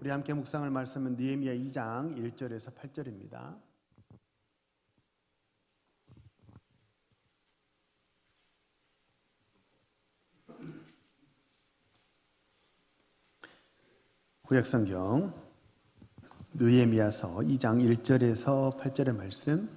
우리 함께 묵상할 말씀은 느헤미야 2장 1절에서 8절입니다. 구약성경 느헤미야서 2장 1절에서 8절의 말씀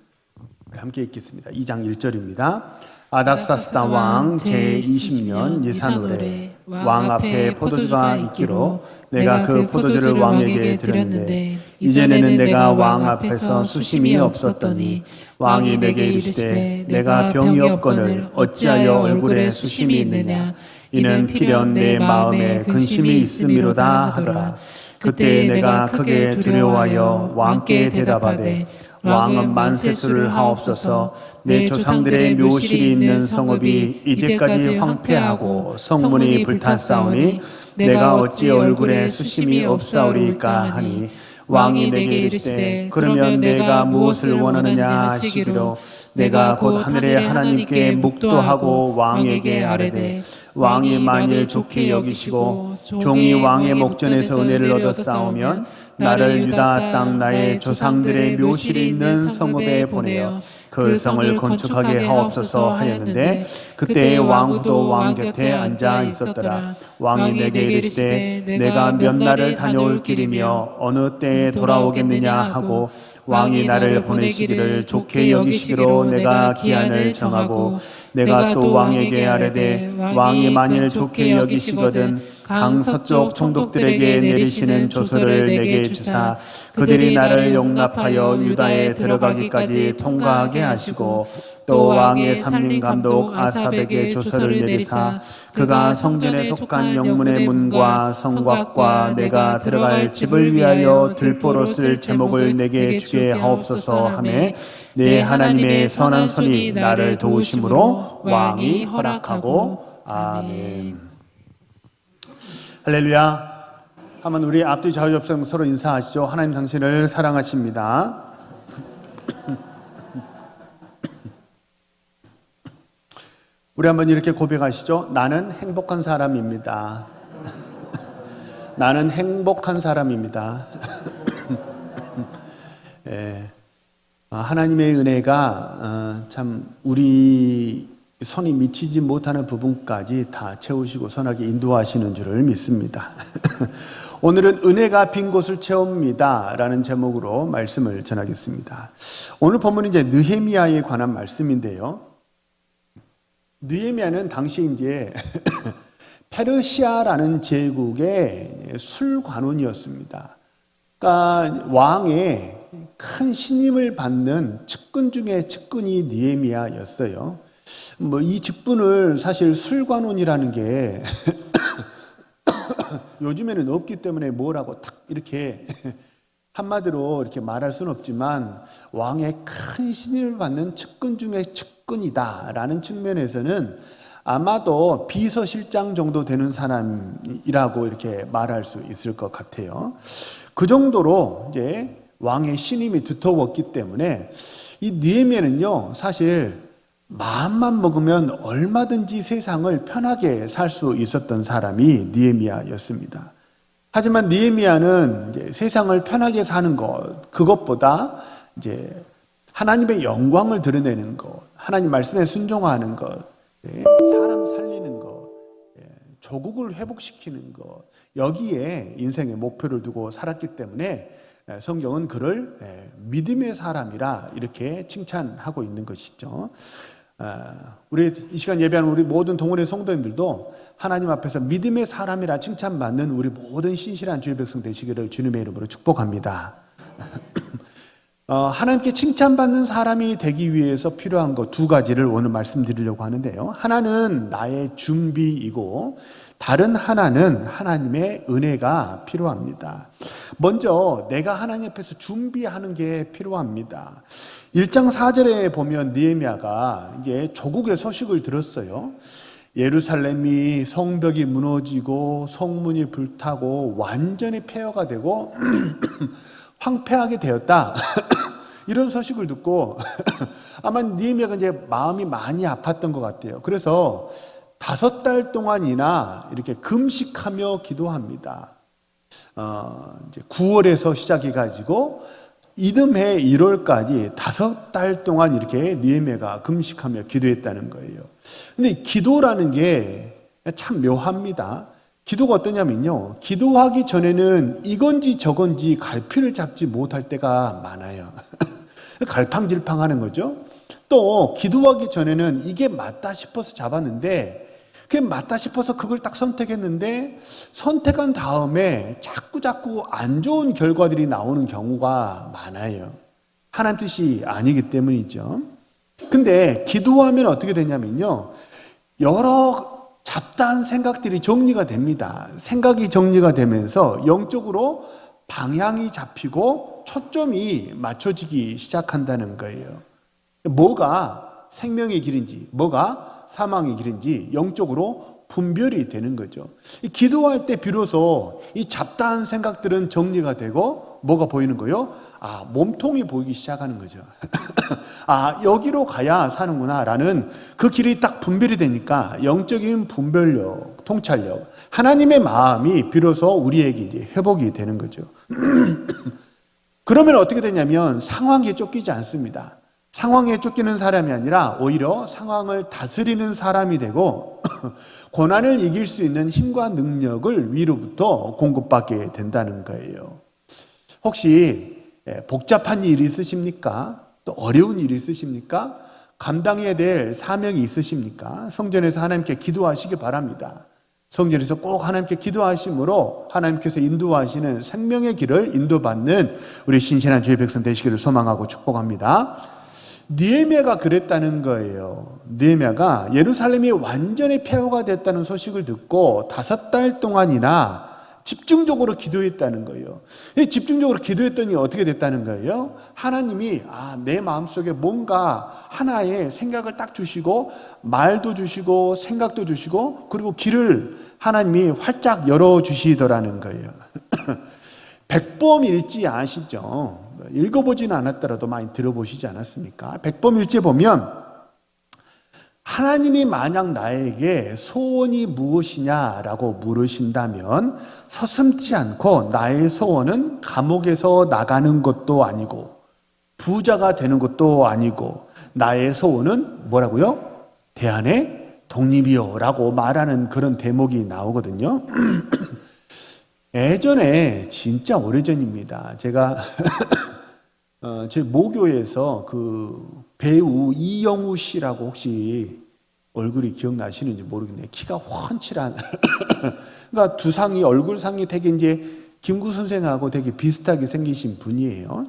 우리 함께 읽겠습니다. 2장 1절입니다. 아닥사스다 왕 제20년 니산월에 왕 앞에 포도주가 있기로 내가 그 포도주를 왕에게 드렸는데 이제는 내가 왕 앞에서 수심이 없었더니 왕이 내게 이르시되 내가 병이 없거늘 어찌하여 얼굴에 수심이 있느냐 이는 필연 내 마음에 근심이 있음이로다 하더라. 그때 내가 크게 두려워하여 왕께 대답하되 왕은 만세수를 하옵소서. 내 조상들의 묘실이 있는 성읍이 이제까지 황폐하고 성문이 불탔사오니 내가 어찌 얼굴에 수심이 없사오리까 하니 왕이 내게 이르시되 그러면 내가 무엇을 원하느냐 하시기로 내가 곧 하늘의 하나님께 묵도하고 왕에게 아뢰되 왕이 만일 좋게 여기시고 종이 왕의 목전에서 은혜를 얻어 싸우면 나를 유다 땅 나의 조상들의 묘실이 있는 성읍에 보내어 그 성을 건축하게 하옵소서 하였는데 그때 왕후도 왕 곁에 앉아 있었더라. 왕이 내게 이르시되 내가 몇 날을 다녀올 길이며 어느 때에 돌아오겠느냐 하고 왕이 나를 보내시기를 좋게 여기시기로 내가 기한을 정하고 내가 또 왕에게 아뢰되 왕이 만일 좋게 여기시거든 강 서쪽 총독들에게 내리시는 조서를 내게 주사 그들이 나를 용납하여 유다에 들어가기까지 통과하게 하시고 또 왕의 삼림 감독 아삽에게 조서를 내리사 그가 성전에 속한 영문의 문과 성곽과 내가 들어갈 집을 위하여 들보로 쓸 제목을 내게 주게 하옵소서 하매 내 하나님의 선한 손이 나를 도우심으로 왕이 허락하고 아멘. 할렐루야. 한번 우리 앞뒤 좌우 옆서 서로 인사하시죠. 하나님 당신을 사랑하십니다. 우리 한번 이렇게 고백하시죠. 나는 행복한 사람입니다. 나는 행복한 사람입니다. 예. 하나님의 은혜가 참 우리 손이 미치지 못하는 부분까지 다 채우시고 선하게 인도하시는 줄을 믿습니다. 오늘은 은혜가 빈 곳을 채웁니다 라는 제목으로 말씀을 전하겠습니다. 오늘 본문은 이제 느헤미야에 관한 말씀인데요. 느헤미야는 당시 이제 페르시아라는 제국의 술관원이었습니다. 그러니까 왕의 큰 신임을 받는 측근 중에 측근이 느헤미야였어요. 이 직분을 사실 술관원이라는 게 요즘에는 없기 때문에 뭐라고 딱 이렇게 한마디로 이렇게 말할 수는 없지만 왕의 큰 신임을 받는 측근 중에 측근이다라는 측면에서는 아마도 비서실장 정도 되는 사람이라고 이렇게 말할 수 있을 것 같아요. 그 정도로 이제 왕의 신임이 두터웠기 때문에 이 느헤미야는요 사실 마음만 먹으면 얼마든지 세상을 편하게 살 수 있었던 사람이 느헤미야였습니다. 하지만 느헤미야는 이제 세상을 편하게 사는 것, 그것보다 이제 하나님의 영광을 드러내는 것, 하나님 말씀에 순종하는 것, 사람 살리는 것, 조국을 회복시키는 것, 여기에 인생의 목표를 두고 살았기 때문에 성경은 그를 믿음의 사람이라 이렇게 칭찬하고 있는 것이죠. 우리 이 시간 예배하는 우리 모든 동원의 성도님들도 하나님 앞에서 믿음의 사람이라 칭찬받는 우리 모든 신실한 주의 백성 되시기를 주님의 이름으로 축복합니다. 하나님께 칭찬받는 사람이 되기 위해서 필요한 것 두 가지를 오늘 말씀드리려고 하는데요. 하나는 나의 준비이고 다른 하나는 하나님의 은혜가 필요합니다. 먼저 내가 하나님 앞에서 준비하는 게 필요합니다. 1장 4절에 보면 느헤미야가 이제 조국의 소식을 들었어요. 예루살렘이 성벽이 무너지고 성문이 불타고 완전히 폐허가 되고 황폐하게 되었다. 이런 소식을 듣고 아마 느헤미야가 이제 마음이 많이 아팠던 것 같아요. 그래서 5달 동안이나 이렇게 금식하며 기도합니다. 이제 9월에서 시작해가지고 이듬해 1월까지 5달 동안 이렇게 느헤미야가 금식하며 기도했다는 거예요. 근데 기도라는 게 참 묘합니다. 기도가 어떠냐면요, 기도하기 전에는 이건지 저건지 갈피를 잡지 못할 때가 많아요. 갈팡질팡하는 거죠. 또 기도하기 전에는 이게 맞다 싶어서 잡았는데, 그게 맞다 싶어서 그걸 딱 선택했는데, 선택한 다음에 자꾸 안 좋은 결과들이 나오는 경우가 많아요. 하나님 뜻이 아니기 때문이죠. 근데 기도하면 어떻게 되냐면요, 여러 잡다한 생각들이 정리가 됩니다. 생각이 정리가 되면서 영적으로 방향이 잡히고 초점이 맞춰지기 시작한다는 거예요. 뭐가 생명의 길인지, 뭐가 사망의 길인지 영적으로 분별이 되는 거죠. 기도할 때 비로소 이 잡다한 생각들은 정리가 되고 뭐가 보이는 거예요? 몸통이 보이기 시작하는 거죠. 여기로 가야 사는구나 라는 그 길이 딱 분별이 되니까 영적인 분별력, 통찰력, 하나님의 마음이 비로소 우리에게 이제 회복이 되는 거죠. 그러면 어떻게 되냐면 상황에 쫓기지 않습니다. 상황에 쫓기는 사람이 아니라 오히려 상황을 다스리는 사람이 되고 고난을 이길 수 있는 힘과 능력을 위로부터 공급받게 된다는 거예요. 혹시 복잡한 일이 있으십니까? 또 어려운 일이 있으십니까? 감당해야 될 사명이 있으십니까? 성전에서 하나님께 기도하시기 바랍니다. 성전에서 꼭 하나님께 기도하심으로 하나님께서 인도하시는 생명의 길을 인도받는 우리 신실한 주의 백성 되시기를 소망하고 축복합니다. 느헤미야가 그랬다는 거예요. 느헤미야가 예루살렘이 완전히 폐허가 됐다는 소식을 듣고 5달 동안이나 집중적으로 기도했다는 거예요. 집중적으로 기도했더니 어떻게 됐다는 거예요? 하나님이 내 마음속에 뭔가 하나의 생각을 딱 주시고 말도 주시고 생각도 주시고 그리고 길을 하나님이 활짝 열어주시더라는 거예요. 백범일지 아시죠? 읽어보지는 않았더라도 많이 들어보시지 않았습니까? 백범일지에 보면 하나님이 만약 나에게 소원이 무엇이냐라고 물으신다면 서슴지 않고 나의 소원은 감옥에서 나가는 것도 아니고 부자가 되는 것도 아니고 나의 소원은 뭐라고요? 대안의 독립이요 라고 말하는 그런 대목이 나오거든요. 예전에 진짜 오래전입니다. 제가 제 모교에서 그 배우 이영우 씨라고 혹시 얼굴이 기억나시는지 모르겠네요. 키가 훤칠한 그러니까 두상이 얼굴상이 되게 이제 김구 선생하고 되게 비슷하게 생기신 분이에요.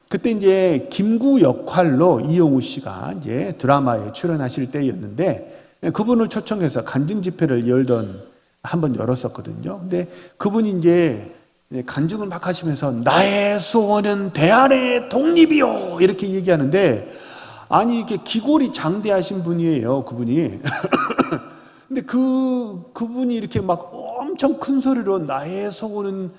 그때 이제 김구 역할로 이영우 씨가 이제 드라마에 출연하실 때였는데 그분을 초청해서 간증 집회를 한번 열었었거든요. 근데 그분이 이제 간증을 막 하시면서 나의 소원은 대안의 독립이요 이렇게 얘기하는데 아니 이렇게 기골이 장대하신 분이에요, 그분이. 근데 그분이 이렇게 막 엄청 큰 소리로 나의 소원은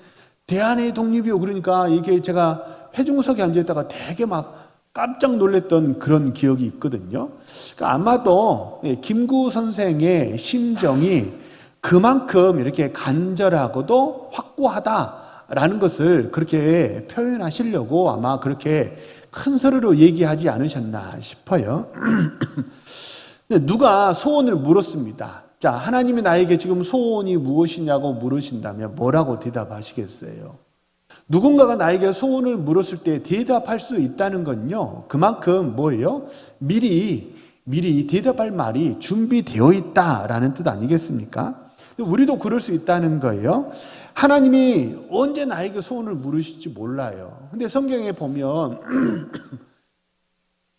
대안의 독립이요 그러니까 이게 제가 회중석에 앉아있다가 되게 막 깜짝 놀랐던 그런 기억이 있거든요. 그러니까 아마도 김구 선생의 심정이 그만큼 이렇게 간절하고도 확고하다라는 것을 그렇게 표현하시려고 아마 그렇게 큰 소리로 얘기하지 않으셨나 싶어요. 누가 소원을 물었습니다. 자, 하나님이 나에게 지금 소원이 무엇이냐고 물으신다면 뭐라고 대답하시겠어요? 누군가가 나에게 소원을 물었을 때 대답할 수 있다는 건요, 그만큼 뭐예요? 미리 대답할 말이 준비되어 있다라는 뜻 아니겠습니까? 우리도 그럴 수 있다는 거예요. 하나님이 언제 나에게 소원을 물으실지 몰라요. 근데 성경에 보면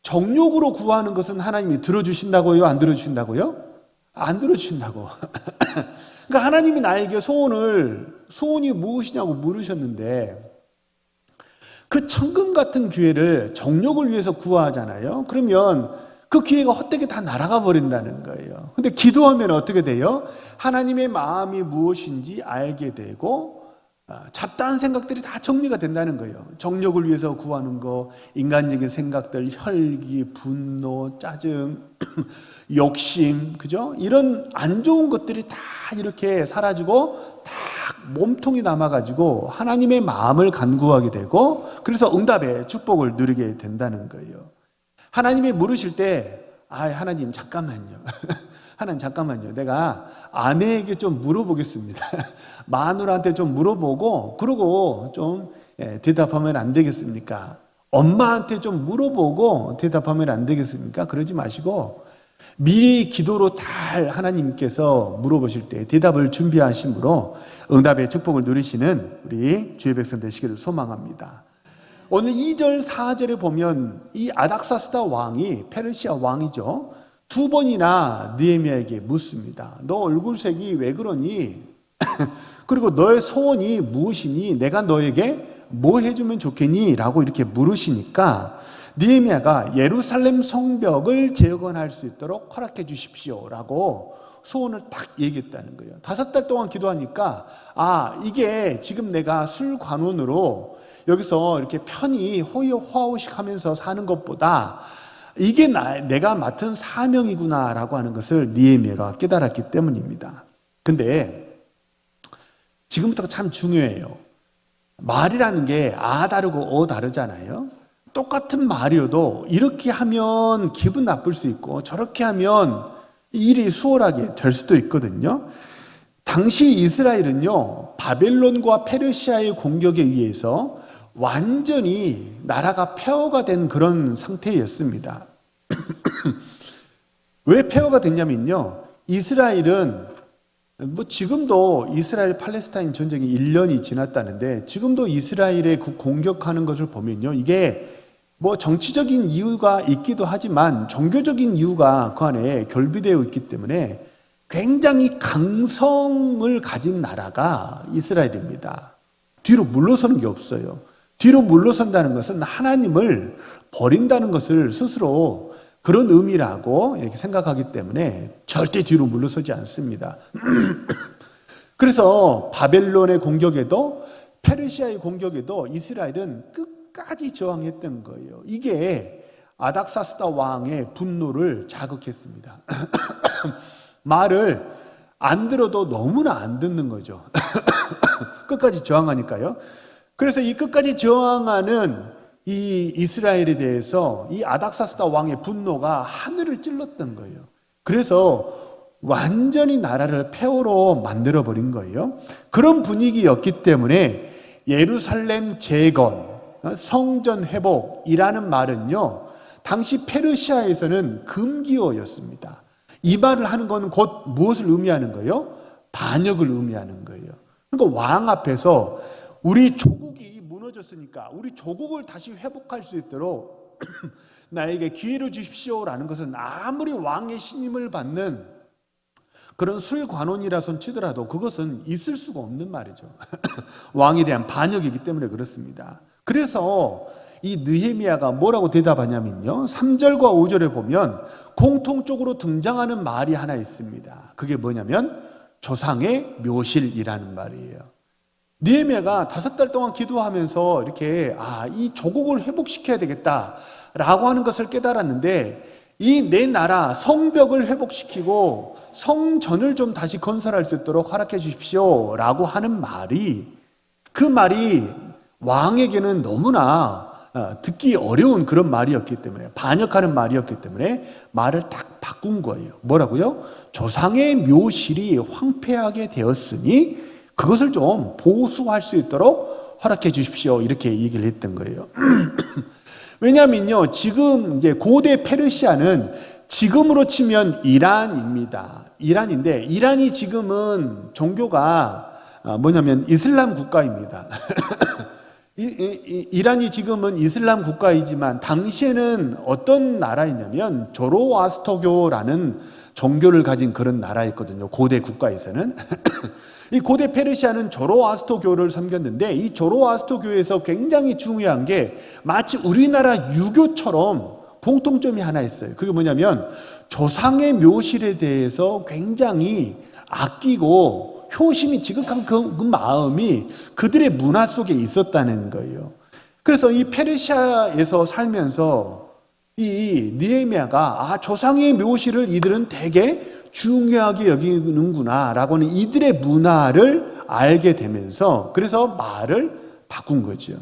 정욕으로 구하는 것은 하나님이 들어주신다고요? 안 들어주신다고요? 안 들어주신다고. 그러니까 하나님이 나에게 소원이 무엇이냐고 물으셨는데 그 천금 같은 기회를 정욕을 위해서 구하잖아요. 그러면 그 기회가 헛되게 다 날아가 버린다는 거예요. 근데 기도하면 어떻게 돼요? 하나님의 마음이 무엇인지 알게 되고 잡다한 생각들이 다 정리가 된다는 거예요. 정욕을 위해서 구하는 거, 인간적인 생각들, 혈기, 분노, 짜증, 욕심, 그죠? 이런 안 좋은 것들이 다 이렇게 사라지고 다 몸통이 남아가지고 하나님의 마음을 간구하게 되고 그래서 응답의 축복을 누리게 된다는 거예요. 하나님이 물으실 때 하나님 잠깐만요. 하나님 잠깐만요. 내가 아내에게 좀 물어보겠습니다. 마누라한테 좀 물어보고 그러고 좀 대답하면 안 되겠습니까? 엄마한테 좀 물어보고 대답하면 안 되겠습니까? 그러지 마시고 미리 기도로 잘 하나님께서 물어보실 때 대답을 준비하심으로 응답의 축복을 누리시는 우리 주의 백성 되시기를 소망합니다. 오늘 2절 4절에 보면 이 아닥사스다 왕이 페르시아 왕이죠. 두 번이나 느헤미야에게 묻습니다. 너 얼굴색이 왜 그러니? 그리고 너의 소원이 무엇이니? 내가 너에게 뭐 해주면 좋겠니? 라고 이렇게 물으시니까 느헤미야가 예루살렘 성벽을 재건할 수 있도록 허락해 주십시오 라고 소원을 딱 얘기했다는 거예요. 5달 동안 기도하니까 이게 지금 내가 술관원으로 여기서 이렇게 편히 호의호화호식 하면서 사는 것보다 이게 내가 맡은 사명이구나 라고 하는 것을 느헤미야가 깨달았기 때문입니다. 근데 지금부터가 참 중요해요. 말이라는 게 다르고 다르잖아요. 똑같은 말이어도 이렇게 하면 기분 나쁠 수 있고 저렇게 하면 일이 수월하게 될 수도 있거든요. 당시 이스라엘은요, 바벨론과 페르시아의 공격에 의해서 완전히 나라가 폐허가 된 그런 상태였습니다. 왜 폐허가 됐냐면요, 이스라엘은 지금도 이스라엘 팔레스타인 전쟁이 1년이 지났다는데 지금도 이스라엘에 공격하는 것을 보면요, 이게 정치적인 이유가 있기도 하지만 종교적인 이유가 그 안에 결비되어 있기 때문에 굉장히 강성을 가진 나라가 이스라엘입니다. 뒤로 물러서는 게 없어요. 뒤로 물러선다는 것은 하나님을 버린다는 것을 스스로 그런 의미라고 이렇게 생각하기 때문에 절대 뒤로 물러서지 않습니다. 그래서 바벨론의 공격에도 페르시아의 공격에도 이스라엘은 끝까지 저항했던 거예요. 이게 아닥사스다 왕의 분노를 자극했습니다. 말을 안 들어도 너무나 안 듣는 거죠. 끝까지 저항하니까요. 그래서 이 끝까지 저항하는 이 이스라엘에 대해서 이 아닥사스다 왕의 분노가 하늘을 찔렀던 거예요. 그래서 완전히 나라를 폐허로 만들어버린 거예요. 그런 분위기였기 때문에 예루살렘 재건, 성전 회복이라는 말은요, 당시 페르시아에서는 금기어였습니다. 이 말을 하는 건 곧 무엇을 의미하는 거예요? 반역을 의미하는 거예요. 그러니까 왕 앞에서 우리 조국이 무너졌으니까 우리 조국을 다시 회복할 수 있도록 나에게 기회를 주십시오라는 것은 아무리 왕의 신임을 받는 그런 술관원이라 손 치더라도 그것은 있을 수가 없는 말이죠. 왕에 대한 반역이기 때문에 그렇습니다. 그래서 이 느헤미야가 뭐라고 대답하냐면요, 3절과 5절에 보면 공통적으로 등장하는 말이 하나 있습니다. 그게 뭐냐면 조상의 묘실이라는 말이에요. 느헤미야가 5달 동안 기도하면서 이렇게 이 조국을 회복시켜야 되겠다라고 하는 것을 깨달았는데, 이 내 나라 성벽을 회복시키고 성전을 좀 다시 건설할 수 있도록 허락해 주십시오 라고 하는 말이, 그 말이 왕에게는 너무나 듣기 어려운 그런 말이었기 때문에, 반역하는 말이었기 때문에 말을 딱 바꾼 거예요. 뭐라고요? 조상의 묘실이 황폐하게 되었으니 그것을 좀 보수할 수 있도록 허락해 주십시오, 이렇게 얘기를 했던 거예요. 왜냐하면요, 지금 이제 고대 페르시아는 지금으로 치면 이란입니다. 이란인데, 이란이 지금은 종교가 뭐냐면 이슬람 국가입니다. 이란이 지금은 이슬람 국가이지만 당시에는 어떤 나라였냐면 조로아스터교라는 종교를 가진 그런 나라였거든요. 고대 국가에서는. 이 고대 페르시아는 조로아스터교를 섬겼는데, 이 조로아스터교에서 굉장히 중요한 게 마치 우리나라 유교처럼 공통점이 하나 있어요. 그게 뭐냐면 조상의 묘실에 대해서 굉장히 아끼고 효심이 지극한 그 마음이 그들의 문화 속에 있었다는 거예요. 그래서 이 페르시아에서 살면서 이 느헤미야가 조상의 묘실을 이들은 되게 중요하게 여기는구나 라고는 이들의 문화를 알게 되면서 그래서 말을 바꾼 거죠.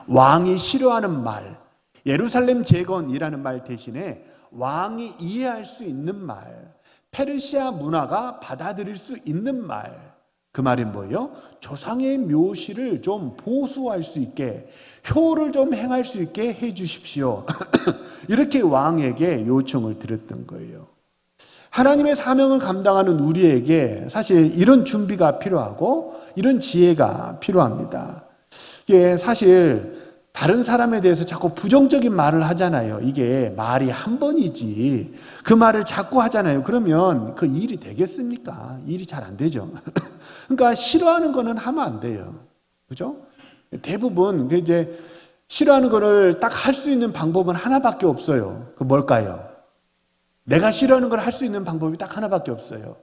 왕이 싫어하는 말, 예루살렘 재건이라는 말 대신에 왕이 이해할 수 있는 말, 페르시아 문화가 받아들일 수 있는 말, 그 말은 뭐예요? 조상의 묘시를 좀 보수할 수 있게, 효를 좀 행할 수 있게 해 주십시오. 이렇게 왕에게 요청을 드렸던 거예요. 하나님의 사명을 감당하는 우리에게 사실 이런 준비가 필요하고 이런 지혜가 필요합니다. 이게 사실 다른 사람에 대해서 자꾸 부정적인 말을 하잖아요. 이게 말이 한 번이지 그 말을 자꾸 하잖아요. 그러면 그 일이 되겠습니까? 일이 잘 안 되죠. 그러니까 싫어하는 거는 하면 안 돼요. 그죠? 대부분 이제 싫어하는 거를 딱 할 수 있는 방법은 하나밖에 없어요. 그 뭘까요? 내가 싫어하는 걸 할 수 있는 방법이 딱 하나밖에 없어요.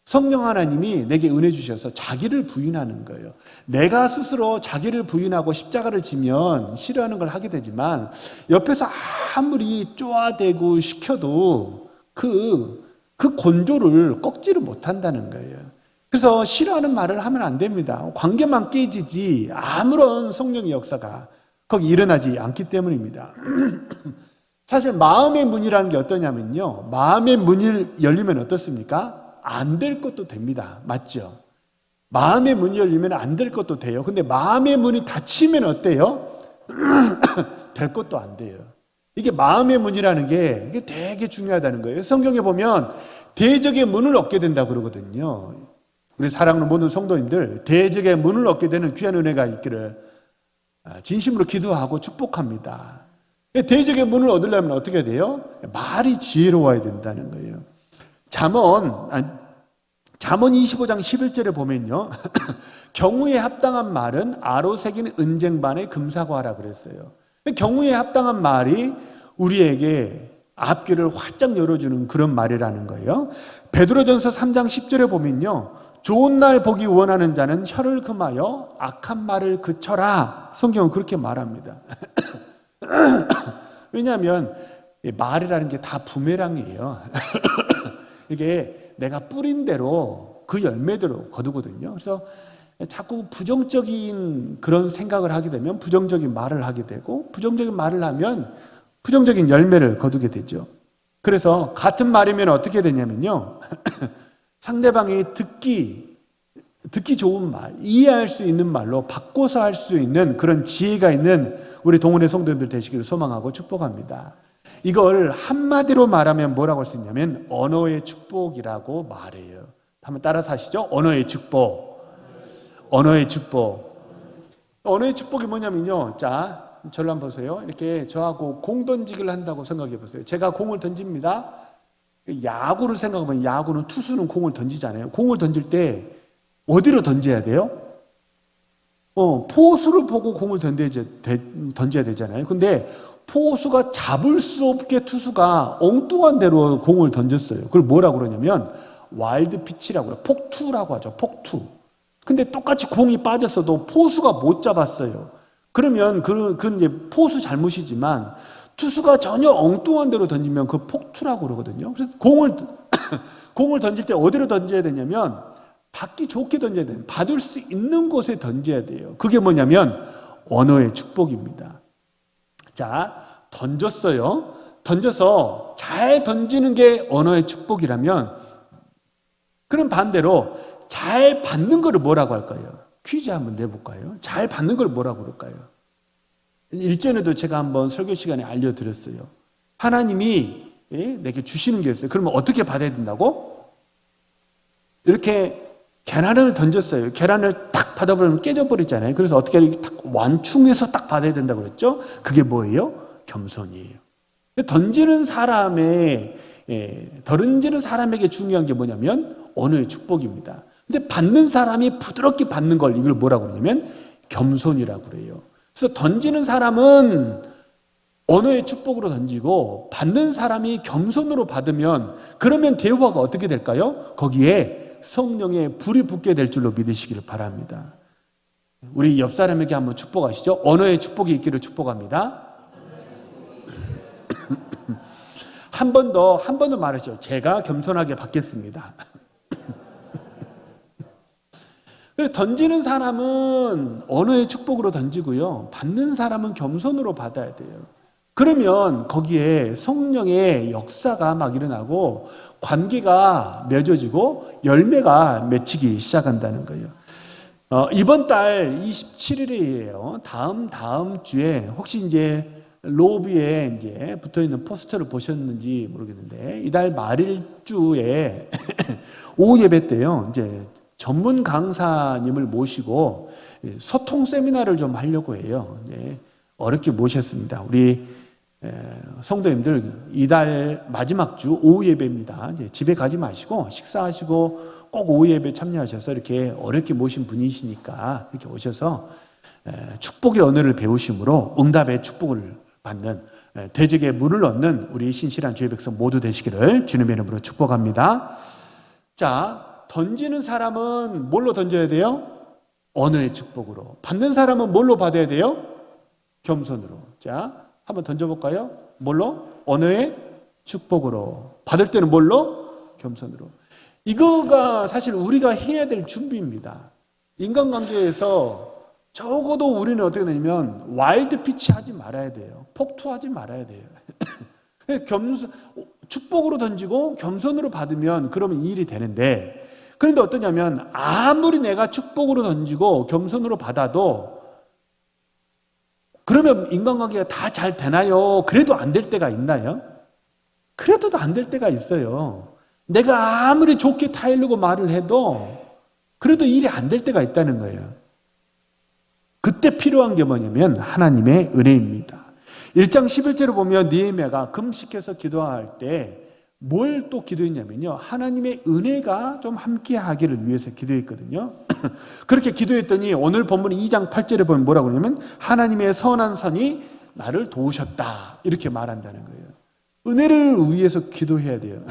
성령 하나님이 내게 은혜 주셔서 자기를 부인하는 거예요. 내가 스스로 자기를 부인하고 십자가를 지면 싫어하는 걸 하게 되지만 옆에서 아무리 쪼아대고 시켜도 그 곤조를 꺾지를 못한다는 거예요. 그래서 싫어하는 말을 하면 안 됩니다. 관계만 깨지지 아무런 성령의 역사가 거기 일어나지 않기 때문입니다. 사실 마음의 문이라는 게 어떠냐면요, 마음의 문이 열리면 어떻습니까? 안 될 것도 됩니다. 맞죠? 마음의 문이 열리면 안 될 것도 돼요. 근데 마음의 문이 닫히면 어때요? 될 것도 안 돼요. 이게 마음의 문이라는 게 이게 되게 중요하다는 거예요. 성경에 보면 대적의 문을 얻게 된다고 그러거든요. 우리 사랑하는 모든 성도님들, 대적의 문을 얻게 되는 귀한 은혜가 있기를 진심으로 기도하고 축복합니다. 대적의 문을 얻으려면 어떻게 돼요? 말이 지혜로워야 된다는 거예요. 잠언 25장 11절에 보면요. 경우에 합당한 말은 아로 새긴 은쟁반의 금사과라 그랬어요. 경우에 합당한 말이 우리에게 앞길을 활짝 열어주는 그런 말이라는 거예요. 베드로전서 3장 10절에 보면요. 좋은 날 보기 원하는 자는 혀를 금하여 악한 말을 그쳐라. 성경은 그렇게 말합니다. 왜냐하면 말이라는 게 다 부메랑이에요. 이게 내가 뿌린 대로 그 열매대로 거두거든요. 그래서 자꾸 부정적인 그런 생각을 하게 되면 부정적인 말을 하게 되고 부정적인 말을 하면 부정적인 열매를 거두게 되죠. 그래서 같은 말이면 어떻게 되냐면요. 상대방이 듣기 좋은 말, 이해할 수 있는 말로 바꿔서 할 수 있는 그런 지혜가 있는 우리 동원의 성도님들 되시기를 소망하고 축복합니다. 이걸 한마디로 말하면 뭐라고 할 수 있냐면 언어의 축복이라고 말해요. 한번 따라서 하시죠. 언어의 축복. 언어의 축복. 언어의 축복이 뭐냐면요. 자, 저를 한번 보세요. 이렇게 저하고 공 던지기를 한다고 생각해 보세요. 제가 공을 던집니다. 야구를 생각하면 야구는 투수는 공을 던지잖아요. 공을 던질 때 어디로 던져야 돼요? 포수를 보고 공을 던져야 되잖아요. 근데 포수가 잡을 수 없게 투수가 엉뚱한 대로 공을 던졌어요. 그걸 뭐라고 그러냐면 와일드 피치라고 해요. 폭투라고 하죠. 폭투. 근데 똑같이 공이 빠졌어도 포수가 못 잡았어요. 그러면 그건 이제 포수 잘못이지만 투수가 전혀 엉뚱한 대로 던지면 그 폭투라고 그러거든요. 그래서 공을 던질 때 어디로 던져야 되냐면 받기 좋게 던져야 돼요. 받을 수 있는 곳에 던져야 돼요. 그게 뭐냐면 언어의 축복입니다. 자, 던졌어요. 던져서 잘 던지는 게 언어의 축복이라면 그럼 반대로 잘 받는 거를 뭐라고 할까요? 퀴즈 한번 내볼까요? 잘 받는 걸 뭐라고 그럴까요? 일전에도 제가 한번 설교 시간에 알려드렸어요. 하나님이 내게 주시는 게 있어요. 그러면 어떻게 받아야 된다고? 이렇게 계란을 던졌어요. 계란을 탁 받아버리면 깨져버리잖아요. 그래서 어떻게 이렇게 딱 완충해서 딱 받아야 된다고 그랬죠? 그게 뭐예요? 겸손이에요. 던지는 사람에게 중요한 게 뭐냐면 언어의 축복입니다. 근데 받는 사람이 부드럽게 받는 걸 이걸 뭐라고 그러냐면 겸손이라고 그래요. 그래서 던지는 사람은 언어의 축복으로 던지고 받는 사람이 겸손으로 받으면 그러면 대화가 어떻게 될까요? 거기에 성령의 불이 붙게 될 줄로 믿으시기를 바랍니다. 우리 옆 사람에게 한번 축복하시죠. 언어의 축복이 있기를 축복합니다. 한 번 더 말하죠. 제가 겸손하게 받겠습니다. 그래서 던지는 사람은 언어의 축복으로 던지고요. 받는 사람은 겸손으로 받아야 돼요. 그러면 거기에 성령의 역사가 막 일어나고 관계가 맺어지고 열매가 맺히기 시작한다는 거예요. 이번 달 27일이에요. 다음 주에 혹시 이제 로비에 이제 붙어 있는 포스터를 보셨는지 모르겠는데 이달 말일 주에 오후 예배 때요. 이제 전문 강사님을 모시고 소통 세미나를 좀 하려고 해요. 어렵게 모셨습니다. 우리 성도님들 이달 마지막 주 오후 예배입니다. 이제 집에 가지 마시고 식사하시고 꼭 오후 예배 참여하셔서 이렇게 어렵게 모신 분이시니까 이렇게 오셔서 축복의 언어를 배우심으로 응답의 축복을 받는 대적에 물을 얻는 우리 신실한 주의 백성 모두 되시기를 주님의 이름으로 축복합니다. 자, 던지는 사람은 뭘로 던져야 돼요? 언어의 축복으로. 받는 사람은 뭘로 받아야 돼요? 겸손으로. 자, 한번 던져볼까요? 뭘로? 언어의 축복으로. 받을 때는 뭘로? 겸손으로. 이거가 사실 우리가 해야 될 준비입니다. 인간관계에서 적어도 우리는 어떻게 되냐면 와일드 피치 하지 말아야 돼요. 폭투하지 말아야 돼요. 축복으로 던지고 겸손으로 받으면 그러면 이 일이 되는데, 그런데 어떠냐면 아무리 내가 축복으로 던지고 겸손으로 받아도 그러면 인간관계가 다 잘 되나요? 그래도 안 될 때가 있나요? 그래도 안 될 때가 있어요. 내가 아무리 좋게 타이르고 말을 해도 그래도 일이 안 될 때가 있다는 거예요. 그때 필요한 게 뭐냐면 하나님의 은혜입니다. 1장 11절을 보면 느헤미야가 금식해서 기도할 때 뭘 또 기도했냐면요. 하나님의 은혜가 좀 함께 하기를 위해서 기도했거든요. 그렇게 기도했더니 오늘 본문 2장 8절에 보면 뭐라고 하냐면 하나님의 선한 선이 나를 도우셨다. 이렇게 말한다는 거예요. 은혜를 위해서 기도해야 돼요.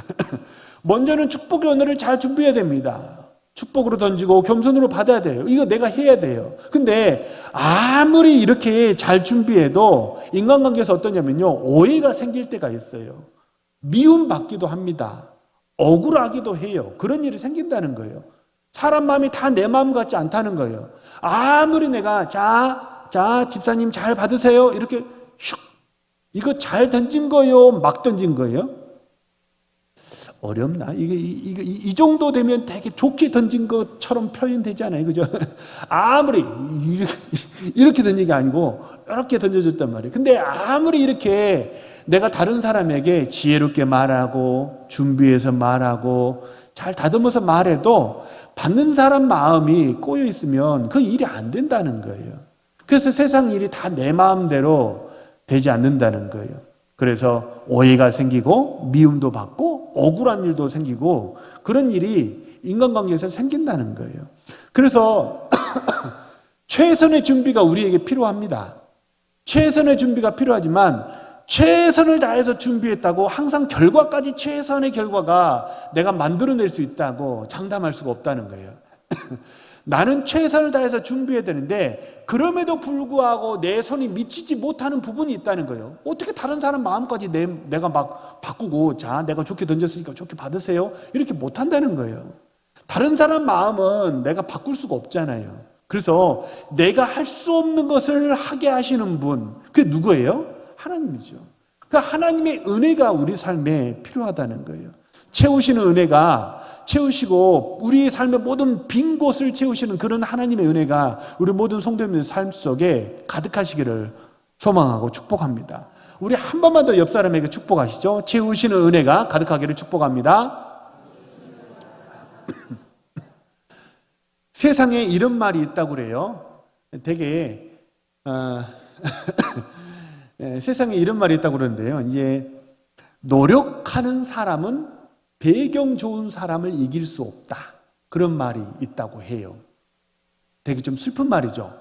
먼저는 축복의 언어를 잘 준비해야 됩니다. 축복으로 던지고 겸손으로 받아야 돼요. 이거 내가 해야 돼요. 근데 아무리 이렇게 잘 준비해도 인간관계에서 어떠냐면요. 오해가 생길 때가 있어요. 미움받기도 합니다. 억울하기도 해요. 그런 일이 생긴다는 거예요. 사람 마음이 다 내 마음 같지 않다는 거예요. 아무리 내가 자 집사님 잘 받으세요. 이렇게 슉 이거 잘 던진 거예요? 막 던진 거예요? 어렵나? 이 정도 되면 되게 좋게 던진 것처럼 표현되잖아요. 그죠? 아무리 이렇게 던진 게 아니고 이렇게 던져줬단 말이에요. 근데 아무리 이렇게 내가 다른 사람에게 지혜롭게 말하고 준비해서 말하고 잘 다듬어서 말해도 받는 사람 마음이 꼬여 있으면 그 일이 안 된다는 거예요. 그래서 세상 일이 다 내 마음대로 되지 않는다는 거예요. 그래서 오해가 생기고 미움도 받고 억울한 일도 생기고 그런 일이 인간관계에서 생긴다는 거예요. 그래서 최선의 준비가 우리에게 필요합니다. 최선의 준비가 필요하지만 최선을 다해서 준비했다고 항상 결과까지 최선의 결과가 내가 만들어낼 수 있다고 장담할 수가 없다는 거예요. 나는 최선을 다해서 준비해야 되는데 그럼에도 불구하고 내 손이 미치지 못하는 부분이 있다는 거예요. 어떻게 다른 사람 마음까지 내가 막 바꾸고 자 내가 좋게 던졌으니까 좋게 받으세요 이렇게 못한다는 거예요. 다른 사람 마음은 내가 바꿀 수가 없잖아요. 그래서 내가 할 수 없는 것을 하게 하시는 분 그게 누구예요? 하나님이죠. 그러니까 하나님의 은혜가 우리 삶에 필요하다는 거예요. 채우시는 은혜가 채우시고 우리의 삶의 모든 빈 곳을 채우시는 그런 하나님의 은혜가 우리 모든 성도님의 삶 속에 가득하시기를 소망하고 축복합니다. 우리 한 번만 더 옆 사람에게 축복하시죠. 채우시는 은혜가 가득하기를 축복합니다. 세상에 이런 말이 있다고 그래요. 되게 세상에 이런 말이 있다고 그러는데요. 이제 노력하는 사람은 배경 좋은 사람을 이길 수 없다. 그런 말이 있다고 해요. 되게 좀 슬픈 말이죠.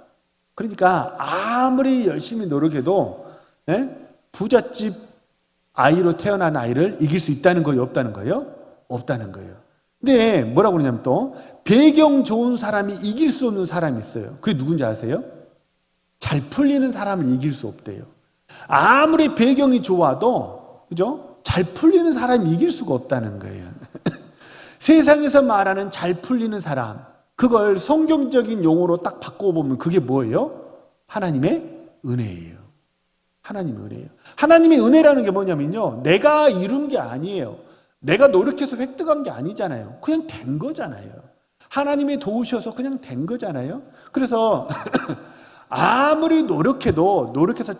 그러니까 아무리 열심히 노력해도 부잣집 아이로 태어난 아이를 이길 수 있다는 거예요? 없다는 거예요? 없다는 거예요. 근데 뭐라고 그러냐면 또 배경 좋은 사람이 이길 수 없는 사람이 있어요. 그게 누군지 아세요? 잘 풀리는 사람을 이길 수 없대요. 아무리 배경이 좋아도 그죠? 잘 풀리는 사람이 이길 수가 없다는 거예요. 세상에서 말하는 잘 풀리는 사람, 그걸 성경적인 용어로 딱 바꿔보면 그게 뭐예요? 하나님의 은혜예요. 하나님의 은혜예요. 하나님의 은혜라는 게 뭐냐면요, 내가 이룬 게 아니에요. 내가 노력해서 획득한 게 아니잖아요. 그냥 된 거잖아요. 하나님이 도우셔서 그냥 된 거잖아요. 그래서 아무리 노력해서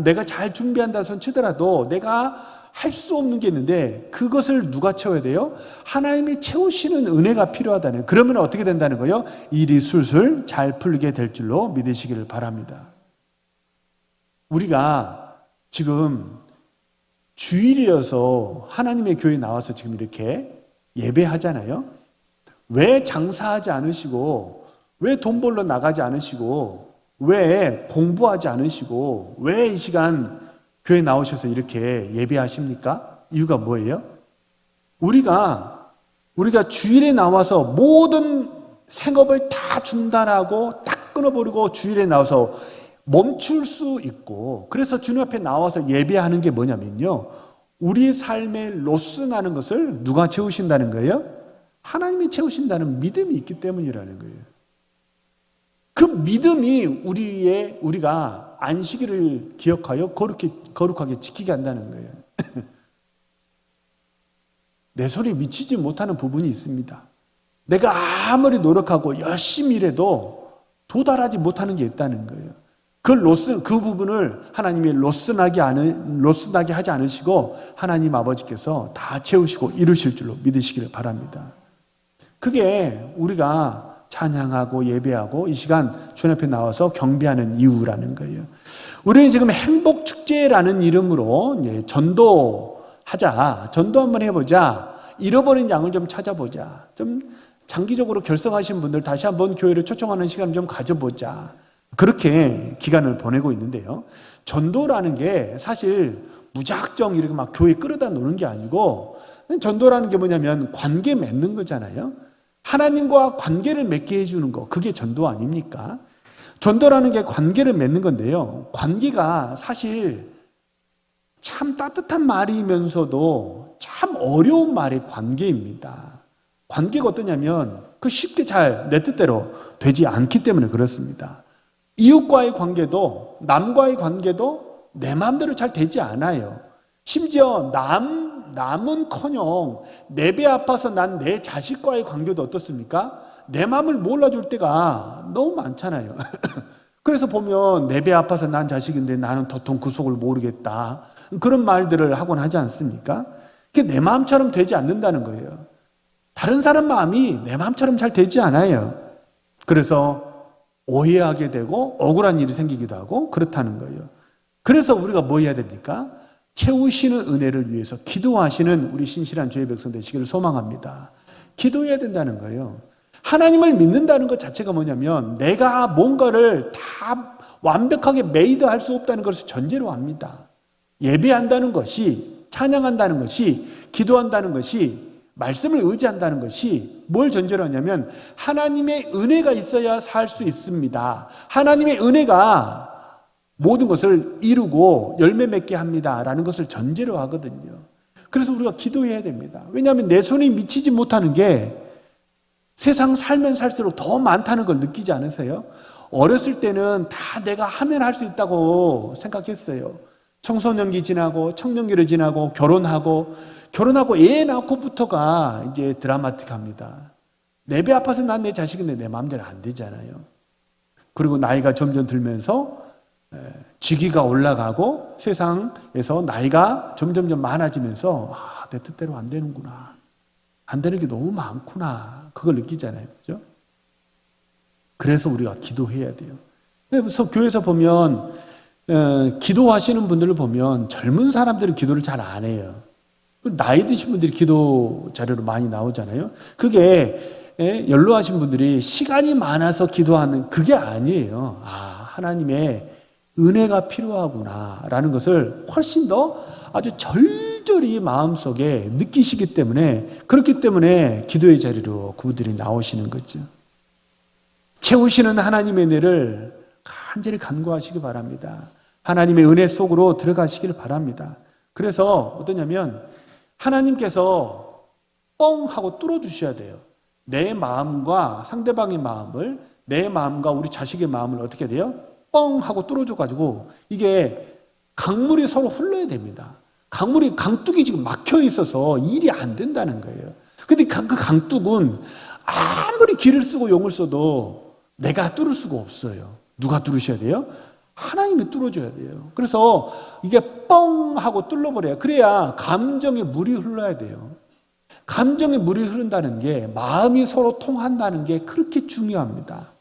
내가 잘 준비한다 손 치더라도 내가 할 수 없는 게 있는데 그것을 누가 채워야 돼요? 하나님이 채우시는 은혜가 필요하다는. 그러면 어떻게 된다는 거예요? 일이 술술 잘 풀리게 될 줄로 믿으시기를 바랍니다. 우리가 지금 주일이어서 하나님의 교회에 나와서 지금 이렇게 예배하잖아요. 왜 장사하지 않으시고, 왜 돈 벌러 나가지 않으시고, 왜 공부하지 않으시고, 왜 이 시간 교회 나오셔서 이렇게 예배하십니까? 이유가 뭐예요? 우리가 주일에 나와서 모든 생업을 다 중단하고 딱 끊어버리고 주일에 나와서 멈출 수 있고, 그래서 주님 앞에 나와서 예배하는 게 뭐냐면요, 우리 삶에 로스 나는 것을 누가 채우신다는 거예요? 하나님이 채우신다는 믿음이 있기 때문이라는 거예요. 그 믿음이 우리가 안식일을 기억하여 거룩하게 지키게 한다는 거예요. 내 손에 미치지 못하는 부분이 있습니다. 내가 아무리 노력하고 열심히 일해도 도달하지 못하는 게 있다는 거예요. 그 부분을 하나님이 로스나게 하지 않으시고 하나님 아버지께서 다 채우시고 이루실 줄로 믿으시기를 바랍니다. 그게 우리가 찬양하고 예배하고 이 시간 주님 앞에 나와서 경배하는 이유라는 거예요. 우리는 지금 행복축제라는 이름으로 전도하자, 전도 한번 해보자, 잃어버린 양을 좀 찾아보자, 좀 장기적으로 결성하신 분들 다시 한번 교회를 초청하는 시간을 좀 가져보자, 그렇게 기간을 보내고 있는데요. 전도라는 게 사실 무작정 이렇게 막 교회 끌어다 놓는 게 아니고, 전도라는 게 뭐냐면 관계 맺는 거잖아요. 하나님과 관계를 맺게 해주는 거, 그게 전도 아닙니까? 전도라는 게 관계를 맺는 건데요, 관계가 사실 참 따뜻한 말이면서도 참 어려운 말의 관계입니다. 관계가 어떠냐면 그 쉽게 잘 내 뜻대로 되지 않기 때문에 그렇습니다. 이웃과의 관계도, 남과의 관계도 내 마음대로 잘 되지 않아요. 심지어 남은커녕 내 배 아파서 난 내 자식과의 관계도 어떻습니까? 내 마음을 몰라줄 때가 너무 많잖아요. 그래서 보면 내 배 아파서 난 자식인데 나는 도통 그 속을 모르겠다, 그런 말들을 하곤 하지 않습니까? 그게 내 마음처럼 되지 않는다는 거예요. 다른 사람 마음이 내 마음처럼 잘 되지 않아요. 그래서 오해하게 되고 억울한 일이 생기기도 하고 그렇다는 거예요. 그래서 우리가 뭐 해야 됩니까? 채우시는 은혜를 위해서 기도하시는 우리 신실한 주의 백성 되시기를 소망합니다. 기도해야 된다는 거예요. 하나님을 믿는다는 것 자체가 뭐냐면 내가 뭔가를 다 완벽하게 메이드할 수 없다는 것을 전제로 합니다. 예배한다는 것이, 찬양한다는 것이, 기도한다는 것이, 말씀을 의지한다는 것이 뭘 전제로 하냐면 하나님의 은혜가 있어야 살 수 있습니다. 하나님의 은혜가 모든 것을 이루고 열매 맺게 합니다라는 것을 전제로 하거든요. 그래서 우리가 기도해야 됩니다. 왜냐하면 내 손이 미치지 못하는 게 세상 살면 살수록 더 많다는 걸 느끼지 않으세요? 어렸을 때는 다 내가 하면 할 수 있다고 생각했어요. 청소년기 지나고 청년기를 지나고 결혼하고 애 낳고부터가 이제 드라마틱합니다. 내 배 아파서 난 내 자식인데 내 마음대로 안 되잖아요. 그리고 나이가 점점 들면서 직위가 올라가고 세상에서 나이가 점점 많아지면서 내 뜻대로 안 되는구나, 안 되는 게 너무 많구나, 그걸 느끼잖아요. 그죠? 그래서 우리가 기도해야 돼요. 그래서 교회에서 보면 기도하시는 분들을 보면 젊은 사람들은 기도를 잘 안 해요. 나이 드신 분들이 기도 자료로 많이 나오잖아요. 그게 연로하신 분들이 시간이 많아서 기도하는 그게 아니에요. 하나님의 은혜가 필요하구나 라는 것을 훨씬 더 아주 절절히 마음속에 느끼시기 때문에, 그렇기 때문에 기도의 자리로 그분들이 나오시는 거죠. 채우시는 하나님의 은혜를 간절히 간구하시기 바랍니다. 하나님의 은혜 속으로 들어가시길 바랍니다. 그래서 어떠냐면 하나님께서 뻥 하고 뚫어주셔야 돼요. 내 마음과 상대방의 마음을, 내 마음과 우리 자식의 마음을 어떻게 돼요? 뻥 하고 뚫어줘가지고 이게 강물이 서로 흘러야 됩니다. 강둑이 지금 막혀 있어서 일이 안 된다는 거예요. 근데 그 강둑은 아무리 길을 쓰고 용을 써도 내가 뚫을 수가 없어요. 누가 뚫으셔야 돼요? 하나님이 뚫어줘야 돼요. 그래서 이게 뻥 하고 뚫어버려요. 그래야 감정의 물이 흘러야 돼요. 감정의 물이 흐른다는 게, 마음이 서로 통한다는 게 그렇게 중요합니다.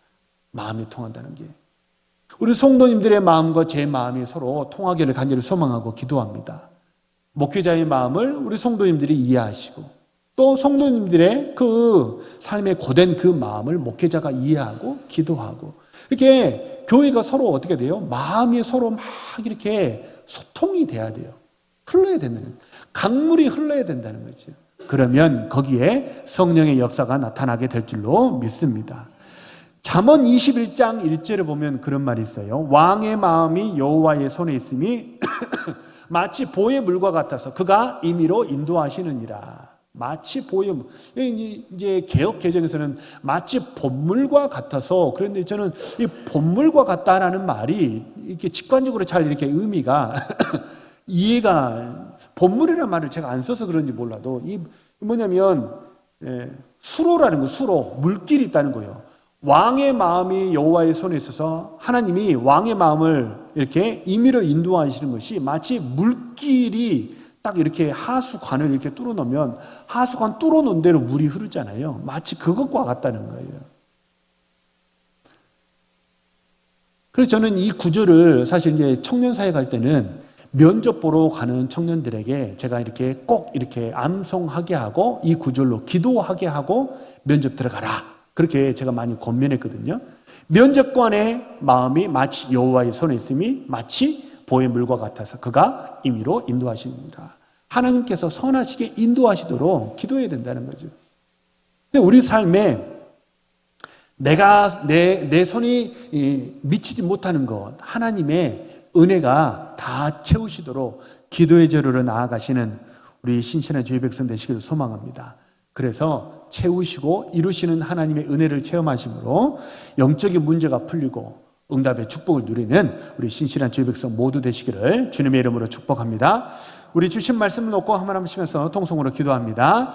마음이 통한다는 게. 우리 성도님들의 마음과 제 마음이 서로 통하기를 간절히 소망하고 기도합니다. 목회자의 마음을 우리 성도님들이 이해하시고, 또 성도님들의 그 삶에 고된 그 마음을 목회자가 이해하고 기도하고, 이렇게 교회가 서로 어떻게 돼요? 마음이 서로 막 이렇게 소통이 돼야 돼요. 흘러야 된다는 거예요. 강물이 흘러야 된다는 거죠. 그러면 거기에 성령의 역사가 나타나게 될 줄로 믿습니다. 잠언 21장 1절에 보면 그런 말이 있어요. 왕의 마음이 여호와의 손에 있음이 마치 보의 물과 같아서 그가 임의로 인도하시느니라. 마치 보의 물. 이제 개역 개정에서는 마치 봇물과 같아서, 그런데 저는 이 봇물과 같다라는 말이 이렇게 직관적으로 잘 이렇게 의미가 이해가, 봇물이라는 말을 제가 안 써서 그런지 몰라도 이 뭐냐면 수로라는 거, 수로, 물길이 있다는 거예요. 왕의 마음이 여호와의 손에 있어서 하나님이 왕의 마음을 이렇게 임의로 인도하시는 것이 마치 물길이 딱 이렇게 하수관을 이렇게 뚫어놓으면 하수관 뚫어놓은 대로 물이 흐르잖아요. 마치 그것과 같다는 거예요. 그래서 저는 이 구절을 사실 이제 청년 사회 갈 때는 면접 보러 가는 청년들에게 제가 이렇게 꼭 이렇게 암송하게 하고 이 구절로 기도하게 하고 면접 들어가라. 그렇게 제가 많이 권면했거든요. 면접관의 마음이 마치 여호와의 손에 있음이 마치 보의 물과 같아서 그가 임의로 인도하시니라. 하나님께서 선하시게 인도하시도록 기도해야 된다는 거죠. 근데 우리 삶에 내 손이 미치지 못하는 것, 하나님의 은혜가 다 채우시도록 기도의 자료로 나아가시는 우리 신실한 주의 백성 되시기를 소망합니다. 그래서 채우시고 이루시는 하나님의 은혜를 체험하심으로 영적인 문제가 풀리고 응답의 축복을 누리는 우리 신실한 주의 백성 모두 되시기를 주님의 이름으로 축복합니다. 우리 주신 말씀을 놓고 한번 하시면서 통성으로 기도합니다.